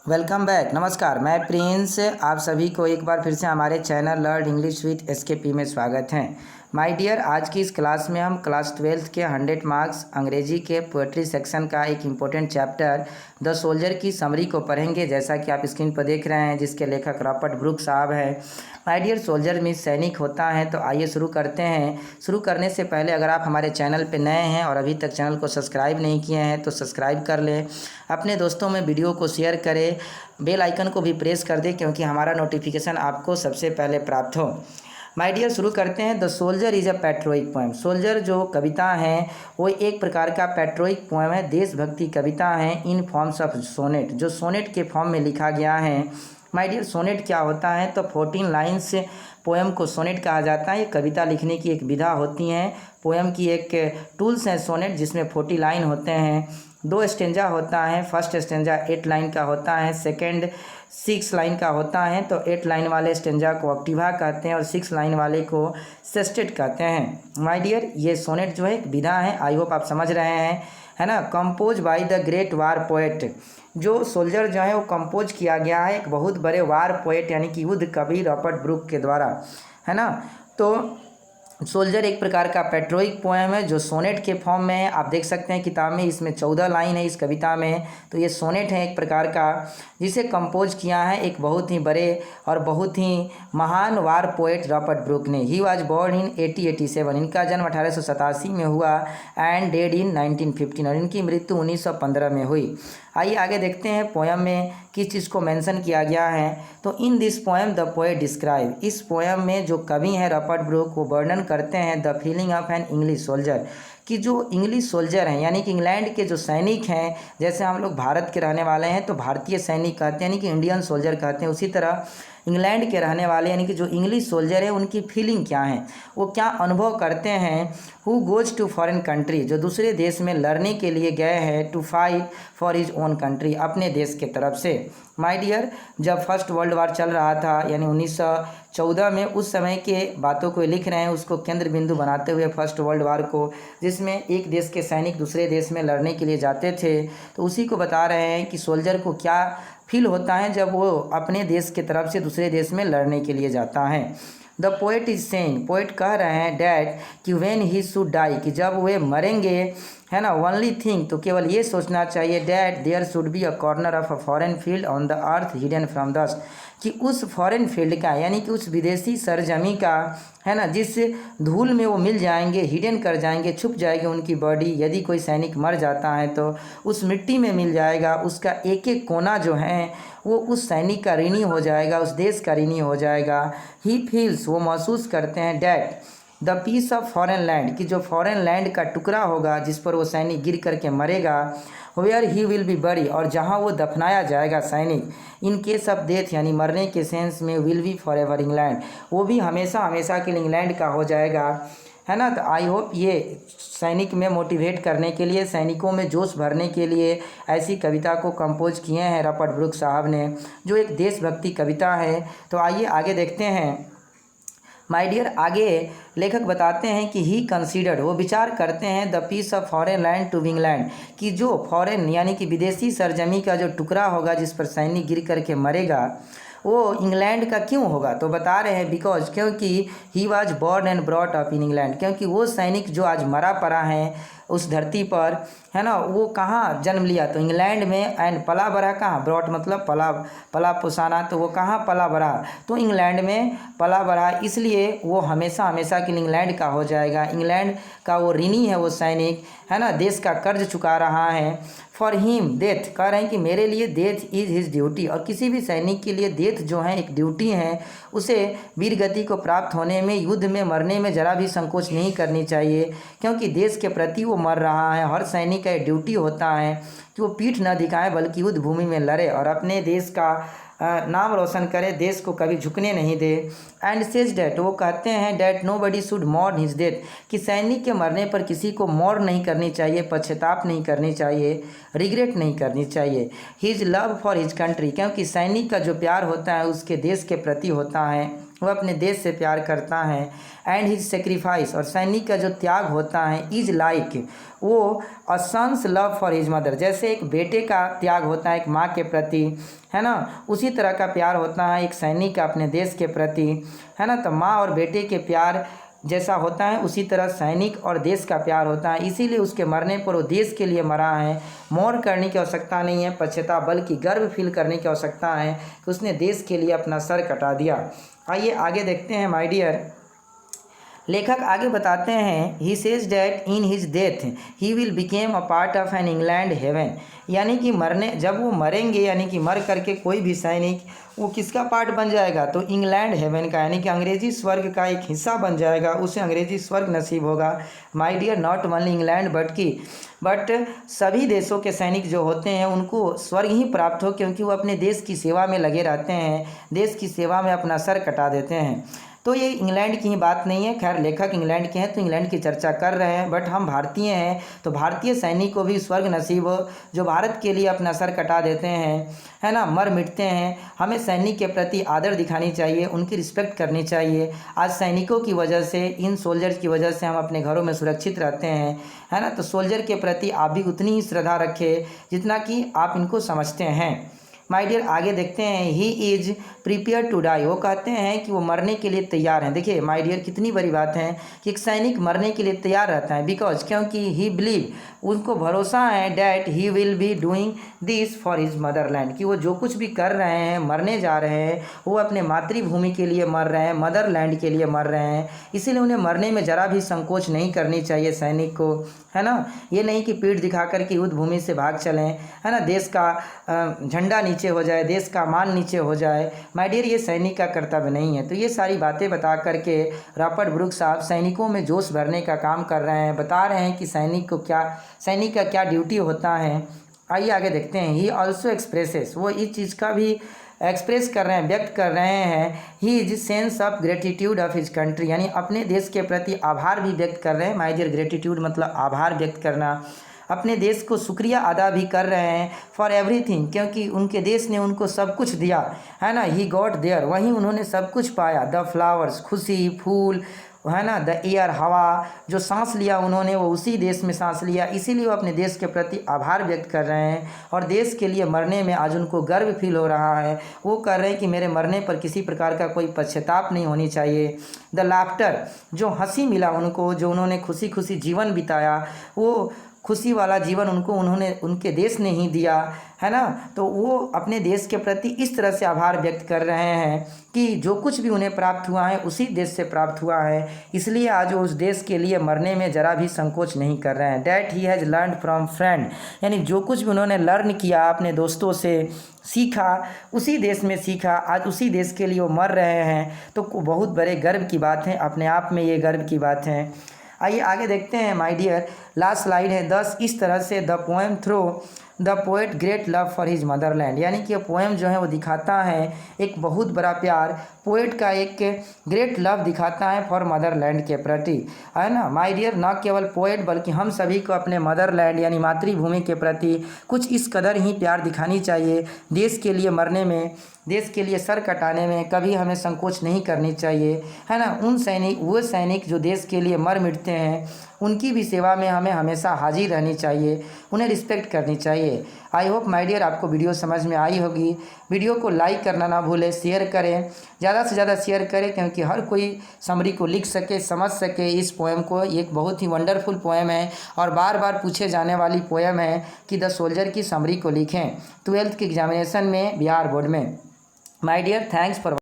Welcome back. नमस्कार, मैं Prince. आप सभी को एक बार फिर से हमारे channel learn English with SKP में स्वागत है। माय डियर, आज की इस क्लास में हम क्लास 12th के 100 मार्क्स अंग्रेजी के पोएट्री सेक्शन का एक इम्पोर्टेंट चैप्टर द सोल्जर की समरी को पढ़ेंगे, जैसा कि आप स्क्रीन पर देख रहे हैं, जिसके लेखक रॉबर्ट ब्रूक साहब हैं। माय डियर, सोल्जर मीन्स सैनिक होता है। तो आइए शुरू करते हैं। शुरू करने से पहले अगर आप हमारे चैनल पर नए हैं और अभी तक चैनल को सब्सक्राइब नहीं किए हैं तो सब्सक्राइब कर लें, अपने दोस्तों में वीडियो को शेयर करें, बेल आइकन को भी प्रेस कर दें क्योंकि हमारा नोटिफिकेशन आपको सबसे पहले प्राप्त हो। माय डियर, शुरू करते हैं। The soldier is a patriotic poem. Soldier जो कविता है वो एक प्रकार का पैट्रोइक पोएम है, देशभक्ति कविता है, इन फॉर्म्स ऑफ सोनेट, जो सोनेट के फॉर्म में लिखा गया है। माय डियर, सोनेट क्या होता है? तो 14 लाइन्स पोएम को सोनेट कहा जाता है। ये कविता लिखने की एक विधा होती है, पोएम की एक टूल्स है सोनेट, जिसमें 40 लाइन होते हैं। 2 स्टेंजा होता है। फर्स्ट स्टेंजा 8 लाइन का होता है, सेकंड 6 लाइन का होता है। तो 8 लाइन वाले स्टेंजा को ऑक्टिवा कहते हैं और 6 लाइन वाले को सेस्टेट कहते हैं। माय डियर, ये सोनेट जो है एक विधा है, आई होप आप समझ रहे हैं, है ना। Compose by the great war poet. जो सोल्जर जो है वो कंपोज किया गया है एक बहुत बड़े वार पोएट यानी कि युद्ध कवि रॉबर्ट ब्रूक के द्वारा, है ना। तो सोल्जर एक प्रकार का पैट्रोइक पोएम है जो सोनेट के फॉर्म में है। आप देख सकते हैं किताब में, इसमें 14 लाइन है इस कविता में। तो ये सोनेट है एक प्रकार का, जिसे कंपोज किया है एक बहुत ही बड़े और बहुत ही महान वार पोएट रॉबर्ट ब्रूक ने। He was born in 1887। इनका जन्म 1887 में हुआ एंड डेड इन 1915, और इनकी मृत्यु 1915 में हुई। आइए आगे देखते हैं पोएम में किस चीज़ को मेंशन किया गया है। तो in this poem the poet describe, इस पोएम में जो कवि हैं रॉबर्ट ब्रूक वो वर्णन करते हैं the feeling of an English soldier, कि जो इंग्लिश सोल्जर हैं यानी कि इंग्लैंड के जो सैनिक हैं, जैसे हम लोग भारत के रहने वाले हैं तो भारतीय सैनिक कहते हैं यानी कि इंडियन सोल्जर कहते हैं, उसी तरह इंग्लैंड के रहने वाले यानी कि जो इंग्लिश सोल्जर है उनकी फीलिंग क्या है, वो क्या अनुभव करते हैं। Who goes to foreign country, जो दूसरे देश में लड़ने के लिए गए हैं, to fight for his own country, अपने देश के तरफ से। माय डियर, जब फर्स्ट वर्ल्ड वार चल रहा था यानी 1914 में, उस समय के बातों को लिख रहे हैं, उसको केंद्र बिंदु बनाते हुए फर्स्ट वर्ल्ड वार को, जिसमें एक देश के सैनिक दूसरे देश में लड़ने के लिए जाते थे। तो उसी को बता रहे हैं कि सोल्जर को क्या फील होता है जब वो अपने देश के तरफ से दूसरे देश में लड़ने के लिए जाता है। The poet is saying, poet कह रहे हैं डैट कि व्हेन ही शुड डाई, कि जब वे मरेंगे, है ना, ओनली थिंग, तो केवल ये सोचना चाहिए that there should be a corner of a foreign field on the earth hidden from dust, कि उस फॉरेन फील्ड का यानी कि उस विदेशी सरजमी का, है ना, जिस धूल में वो मिल जाएंगे, हिडन कर जाएंगे, छुप जाएगी उनकी बॉडी। यदि कोई सैनिक मर जाता है तो उस मिट्टी में मिल जाएगा, उसका एक एक कोना जो है वो उस सैनिक का ऋणी हो जाएगा, उस देश का ऋणी हो जाएगा। ही फील्स, वो महसूस करते हैं that the piece of foreign land, कि जो फॉरेन लैंड का टुकड़ा होगा जिस पर वो सैनिक गिर करके मरेगा, वेयर ही विल बी बरी, और जहाँ वो दफनाया जाएगा सैनिक, इन केस ऑफ डेथ यानी मरने के सेंस में, will be for ever England, वो भी हमेशा हमेशा के लिए इंग्लैंड का हो जाएगा, है ना। तो आई होप ये सैनिक में मोटिवेट करने के लिए, सैनिकों में जोश भरने के लिए ऐसी कविता को कंपोज किए हैं रॉबर्ट ब्रूक साहब ने, जो एक देशभक्ति कविता है। तो आइए आगे देखते हैं। माय डियर, आगे लेखक बताते हैं कि ही कंसीडर्ड, वो विचार करते हैं the piece of foreign land to England, कि जो फॉरेन यानी कि विदेशी सरजमी का जो टुकड़ा होगा जिस पर सैनिक गिर करके मरेगा, वो इंग्लैंड का क्यों होगा। तो बता रहे हैं बिकॉज, क्योंकि he was born and brought up in England, क्योंकि वो सैनिक जो आज मरा पड़ा है उस धरती पर, है ना, वो कहाँ जन्म लिया, तो इंग्लैंड में, एंड पला बड़ा कहाँ, ब्रॉट मतलब पला, पला पोसाना, तो वो कहाँ पला बड़ा, तो इंग्लैंड में पला बड़ा, इसलिए वो हमेशा हमेशा के लिए इंग्लैंड का हो जाएगा। इंग्लैंड का वो ऋणी है वो सैनिक, है ना, देश का कर्ज चुका रहा है। फॉर हिम डेथ, कह रहे हैं कि मेरे लिए डेथ इज़ हिज ड्यूटी, और किसी भी सैनिक के लिए डेथ जो है एक ड्यूटी है, उसे वीर गति को प्राप्त होने में, युद्ध में मरने में जरा भी संकोच नहीं करनी चाहिए, क्योंकि देश के प्रति वो मर रहा है। हर सैनिक का ड्यूटी होता है कि वो पीठ न दिखाए बल्कि युद्ध भूमि में लड़े और अपने देश का नाम रोशन करे, देश को कभी झुकने नहीं दे। एंड सेज डैट, वो कहते हैं that nobody should mourn his death, कि सैनिक के मरने पर किसी को मौन नहीं करनी चाहिए, पश्चाताप नहीं करनी चाहिए, रिग्रेट नहीं करनी चाहिए। His love for his country, क्योंकि सैनिक का जो प्यार होता है उसके देश के प्रति होता है। वह अपने देश से प्यार करता है। एंड हिज सेक्रीफाइस, और सैनिक का जो त्याग होता है, इज लाइक, वो a son's love for his mother, जैसे एक बेटे का त्याग होता है एक माँ के प्रति, है ना, उसी तरह का प्यार होता है एक सैनिक का अपने देश के प्रति, है ना। तो माँ और बेटे के प्यार जैसा होता है उसी तरह सैनिक और देश का प्यार होता है, इसीलिए उसके मरने पर वो देश के लिए मरा है। मौन करने की आवश्यकता नहीं है, पश्चाताप, बल्कि गर्व फील करने की आवश्यकता है कि उसने देश के लिए अपना सर कटा दिया। आइए आगे देखते हैं माय डियर। लेखक आगे बताते हैं, he says that in his death he will became a part of an England heaven, यानी कि मरने जब वो मरेंगे, यानी कि मर करके कोई भी सैनिक वो किसका पार्ट बन जाएगा, तो इंग्लैंड हेवन का, यानी कि अंग्रेजी स्वर्ग का एक हिस्सा बन जाएगा, उसे अंग्रेजी स्वर्ग नसीब होगा। My dear, not only England but सभी देशों के सैनिक जो होते हैं उनको स्वर्ग ही प्राप्त हो, क्योंकि वो अपने देश की सेवा में लगे रहते हैं, देश की सेवा में अपना सर कटा देते हैं। तो ये इंग्लैंड की ही बात नहीं है, खैर लेखक इंग्लैंड के हैं तो इंग्लैंड की चर्चा कर रहे हैं, बट हम भारतीय हैं तो भारतीय सैनिक को भी स्वर्ग नसीब हो जो भारत के लिए अपना सर कटा देते हैं, है ना, मर मिटते हैं। हमें सैनिक के प्रति आदर दिखानी चाहिए, उनकी रिस्पेक्ट करनी चाहिए। आज सैनिकों की वजह से, इन सोल्जर्स की वजह से हम अपने घरों में सुरक्षित रहते हैं, है ना। तो सोल्जर के प्रति आप भी उतनी ही श्रद्धा रखें जितना कि आप इनको समझते हैं। माय डियर, आगे देखते हैं, he is prepare to die, वो कहते हैं कि वो मरने के लिए तैयार हैं। देखिए माय डियर, कितनी बड़ी बात है कि एक सैनिक मरने के लिए तैयार रहता है, बिकॉज, क्योंकि ही बिलीव, उनको भरोसा है, that he will be doing this for his Motherland, कि वो जो कुछ भी कर रहे हैं, मरने जा रहे हैं, वो अपने मातृभूमि के लिए मर रहे हैं, मदरलैंड के लिए मर रहे हैं। इसीलिए उन्हें मरने में ज़रा भी संकोच नहीं करनी चाहिए सैनिक को, है ना। ये नहीं कि पीठ दिखा कर के युद्ध भूमि से भाग चलें, है ना, देश का झंडा नीचे हो जाए, देश का मान नीचे हो जाए। माय डियर, ये सैनिक का कर्तव्य नहीं है। तो ये सारी बातें बता करके रॉबर्ट ब्रूक साहब सैनिकों में जोश भरने का काम कर रहे हैं, बता रहे हैं कि सैनिक का क्या ड्यूटी होता है। आइए आगे देखते हैं। ही ऑल्सो एक्सप्रेसेस, वो इस चीज़ का भी एक्सप्रेस कर रहे हैं, व्यक्त कर रहे हैं, he is sense of gratitude of his country, यानी अपने देश के प्रति आभार भी व्यक्त कर रहे हैं। माय डियर, ग्रेटिट्यूड मतलब आभार व्यक्त करना, अपने देश को शुक्रिया अदा भी कर रहे हैं फॉर एवरीथिंग, क्योंकि उनके देश ने उनको सब कुछ दिया, है ना। ही गॉट देयर, वहीं उन्होंने सब कुछ पाया। द फ्लावर्स, खुशी, फूल, है ना, द एयर, हवा, जो सांस लिया उन्होंने वो उसी देश में सांस लिया, इसीलिए वो अपने देश के प्रति आभार व्यक्त कर रहे हैं और देश के लिए मरने में आज उनको गर्व फील हो रहा है। वो कर रहे हैं कि मेरे मरने पर किसी प्रकार का कोई पश्चाताप नहीं होनी चाहिए। द लाफ्टर, जो हंसी मिला उनको, जो उन्होंने खुशी खुशी जीवन बिताया, वो खुशी वाला जीवन उन्होंने उनके देश ने ही दिया, है ना। तो वो अपने देश के प्रति इस तरह से आभार व्यक्त कर रहे हैं कि जो कुछ भी उन्हें प्राप्त हुआ है उसी देश से प्राप्त हुआ है, इसलिए आज वो उस देश के लिए मरने में ज़रा भी संकोच नहीं कर रहे हैं। That he has learn from friend, यानी जो कुछ भी उन्होंने लर्न किया, अपने दोस्तों से सीखा, उसी देश में सीखा, आज उसी देश के लिए वो मर रहे हैं। तो बहुत बड़े गर्व की बात है, अपने आप में ये गर्व की बात है। आइए आगे देखते हैं माय डियर, लास्ट स्लाइड है 10। इस तरह से the poem throw the poet great love for his motherland, यानी कि पोएम जो है वो दिखाता है एक बहुत बड़ा प्यार, पोएट का एक ग्रेट लव दिखाता है फॉर मदरलैंड के प्रति, है ना। माय डियर, न केवल पोएट बल्कि हम सभी को अपने मदरलैंड यानी मातृभूमि के प्रति कुछ इस कदर ही प्यार दिखानी चाहिए। देश के लिए मरने में, देश के लिए सर कटाने में कभी हमें संकोच नहीं करनी चाहिए, है ना। वो सैनिक जो देश के लिए मर मिटते हैं, उनकी भी सेवा में हमें हमेशा हाजिर रहनी चाहिए, उन्हें रिस्पेक्ट करनी चाहिए। आई होप माय डियर आपको वीडियो समझ में आई होगी। वीडियो को लाइक करना ना भूलें, शेयर करें, ज़्यादा से ज़्यादा शेयर करें, क्योंकि हर कोई समरी को लिख सके, समझ सके इस पोएम को। एक बहुत ही वंडरफुल पोएम है और बार बार पूछे जाने वाली पोएम है कि द सोल्जर की समरी को लिखें 12th के एग्जामिनेशन में बिहार बोर्ड में। My dear, thanks for